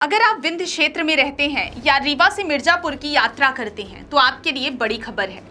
अगर आप विंध्य क्षेत्र में रहते हैं या रीवा से मिर्जापुर की यात्रा करते हैं तो आपके लिए बड़ी खबर है।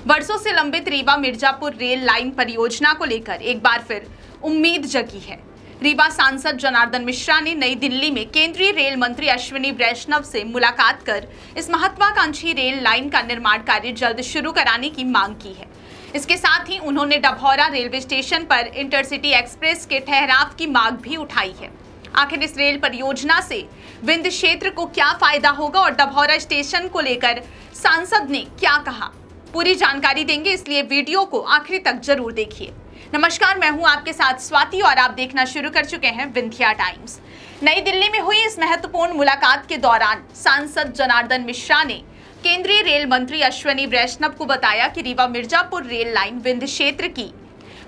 वर्षों से लंबित रीवा मिर्जापुर रेल लाइन परियोजना को लेकर एक बार फिर उम्मीद जगी है। रीवा सांसद जनार्दन मिश्रा ने नई दिल्ली में केंद्रीय रेल मंत्री अश्विनी वैष्णव से मुलाकात कर इस महत्वाकांक्षी रेल लाइन का निर्माण कार्य जल्द शुरू कराने की मांग की है। इसके साथ ही उन्होंने डभौरा रेलवे स्टेशन पर इंटरसिटी एक्सप्रेस के ठहराव की मांग भी उठाई है। आखिर इस रेल परियोजना से विंध्य क्षेत्र को क्या फायदा होगा और डभौरा स्टेशन को लेकर सांसद ने क्या कहा, पूरी जानकारी देंगे, इसलिए वीडियो को आखिरी तक जरूर देखिए। नमस्कार, मैं हूं आपके साथ स्वाति और आप देखना शुरू कर चुके हैं विंध्या टाइम्स। नई दिल्ली में हुई इस महत्वपूर्ण मुलाकात के दौरान सांसद जनार्दन मिश्रा ने केंद्रीय रेल मंत्री अश्विनी वैष्णव को बताया कि रीवा मिर्जापुर रेल लाइन विंध्य क्षेत्र की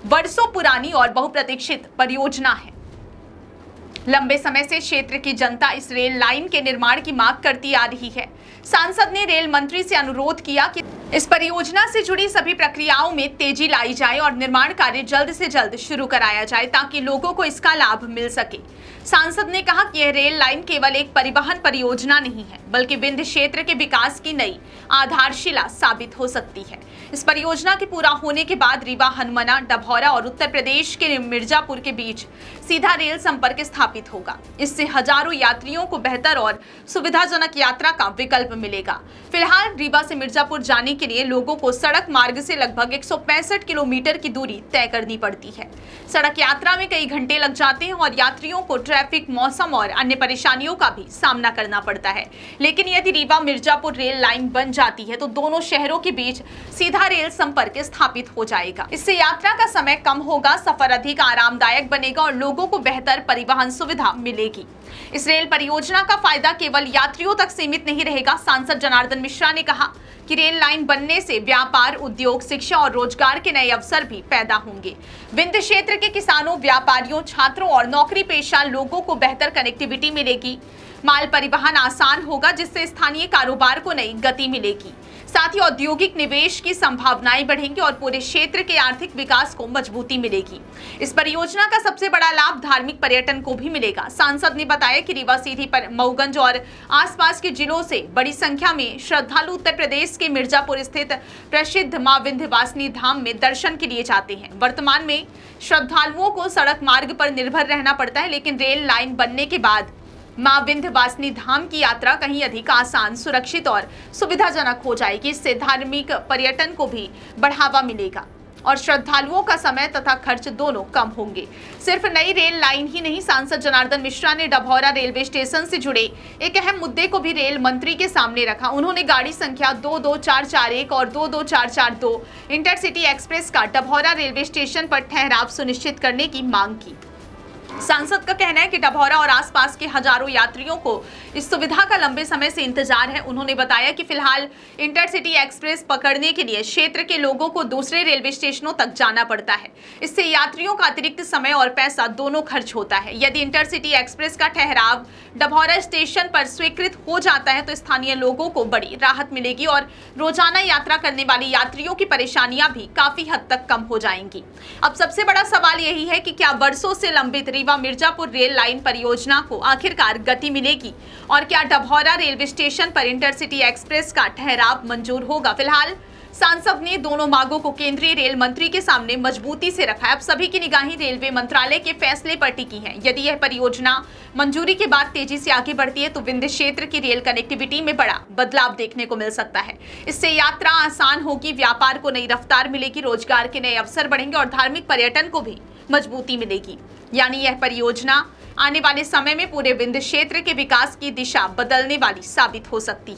वर्षों पुरानी और बहुप्रतीक्षित परियोजना है। लंबे समय से क्षेत्र की जनता इस रेल लाइन के निर्माण की मांग करती आ रही है। सांसद ने रेल मंत्री से अनुरोध किया कि इस परियोजना से जुड़ी सभी प्रक्रियाओं में तेजी लाई जाए और निर्माण कार्य जल्द से जल्द शुरू कराया जाए ताकि लोगों को इसका लाभ मिल सके। सांसद ने कहा कि यह रेल लाइन केवल एक परिवहन परियोजना नहीं है, बल्कि विंध्य क्षेत्र के विकास की नई आधारशिला साबित हो सकती है। इस परियोजना के पूरा होने के बाद रीवा, हनुमाना, डभौरा और उत्तर प्रदेश के मिर्जापुर के बीच सीधा रेल संपर्क स्थापित होगा। इससे हजारों यात्रियों को बेहतर और सुविधाजनक यात्रा का विकल्प मिलेगा। फिलहाल रीवा से मिर्जापुर जाने के लिए लोगों को सड़क मार्ग से लगभग 165 किलोमीटर की दूरी तय करनी पड़ती है। सड़क यात्रा में कई घंटे लग जाते हैं और यात्रियों को ट्रैफिक, मौसम और अन्य परेशानियों का भी सामना करना पड़ता है। लेकिन यदि रीवा मिर्जापुर रेल लाइन बन जाती है तो दोनों शहरों के बीच सीधा रेल संपर्क स्थापित हो जाएगा। इससे यात्रा का समय कम होगा, सफर अधिक आरामदायक बनेगा और लोगों को बेहतर परिवहन सुविधा मिलेगी। इस रेल परियोजना का फायदा केवल यात्रियों तक सीमित नहीं रहेगा। सांसद जनार्दन मिश्रा ने कहा कि रेल लाइन बनने से व्यापार, उद्योग, शिक्षा और रोजगार के नए अवसर भी पैदा होंगे। विंध्य क्षेत्र के किसानों, व्यापारियों, छात्रों और नौकरी पेशा लोगों को बेहतर कनेक्टिविटी मिलेगी। माल परिवहन आसान होगा, जिससे स्थानीय कारोबार को नई गति मिलेगी। साथ ही औद्योगिक निवेश की संभावनाएं बढ़ेंगी और पूरे क्षेत्र के आर्थिक विकास को मजबूती मिलेगी। इस परियोजना का सबसे बड़ा लाभ धार्मिक पर्यटन को भी मिलेगा। सांसद ने बताया कि रीवा सीधी पर मऊगंज और आसपास के जिलों से बड़ी संख्या में श्रद्धालु उत्तर प्रदेश के मिर्जापुर स्थित प्रसिद्ध मां विंध्यवासिनी धाम में दर्शन के लिए जाते हैं। वर्तमान में श्रद्धालुओं को सड़क मार्ग पर निर्भर रहना पड़ता है, लेकिन रेल लाइन बनने के बाद मां विंध्यवासिनी धाम की यात्रा कहीं अधिक आसान, सुरक्षित और सुविधाजनक हो जाएगी। इससे धार्मिक पर्यटन को भी बढ़ावा मिलेगा और श्रद्धालुओं का समय तथा खर्च दोनों कम होंगे। सिर्फ नई रेल लाइन ही नहीं, सांसद जनार्दन मिश्रा ने डभौरा रेलवे स्टेशन से जुड़े एक अहम मुद्दे को भी रेल मंत्री के सामने रखा। उन्होंने गाड़ी संख्या 22441 और 22442 इंटरसिटी एक्सप्रेस का डभौरा रेलवे स्टेशन पर ठहराव सुनिश्चित करने की मांग की। सांसद का कहना है कि डभौरा और आसपास के हजारों यात्रियों को इस सुविधा का लंबे समय से इंतजार है। उन्होंने बताया कि फिलहाल इंटरसिटी एक्सप्रेस पकड़ने के लिए क्षेत्र के लोगों को दूसरे रेलवे स्टेशनों तक जाना पड़ता है। इससे यात्रियों का अतिरिक्त समय और पैसा दोनों खर्च होता है। यदि इंटरसिटी एक्सप्रेस का ठहराव डभौरा स्टेशन पर स्वीकृत हो जाता है तो स्थानीय लोगों को बड़ी राहत मिलेगी और रोजाना यात्रा करने वाले यात्रियों की परेशानियां भी काफी हद तक कम हो जाएंगी। अब सबसे बड़ा सवाल यही है कि क्या वर्षों से लंबित रीवा मिर्जापुर रेल लाइन परियोजना को आखिरकार गति मिलेगी और क्या डभौरा रेलवे स्टेशन पर इंटरसिटी एक्सप्रेस का ठहराव मंजूर होगा। फिलहाल सांसद ने दोनों मांगों को केंद्रीय रेल मंत्री के सामने मजबूती से रखा है। अब सभी की निगाहें रेलवे मंत्रालय के फैसले पर टिकी हैं। यदि यह परियोजना मंजूरी के बाद तेजी से आगे बढ़ती है तो विंध्य क्षेत्र की रेल कनेक्टिविटी में बड़ा बदलाव देखने को मिल सकता है। इससे यात्रा आसान होगी, व्यापार को नई रफ्तार मिलेगी, रोजगार के नए अवसर बढ़ेंगे और धार्मिक पर्यटन को भी मजबूती मिलेगी। यानी यह परियोजना आने वाले समय में पूरे विंध्य क्षेत्र के विकास की दिशा बदलने वाली साबित हो सकती है।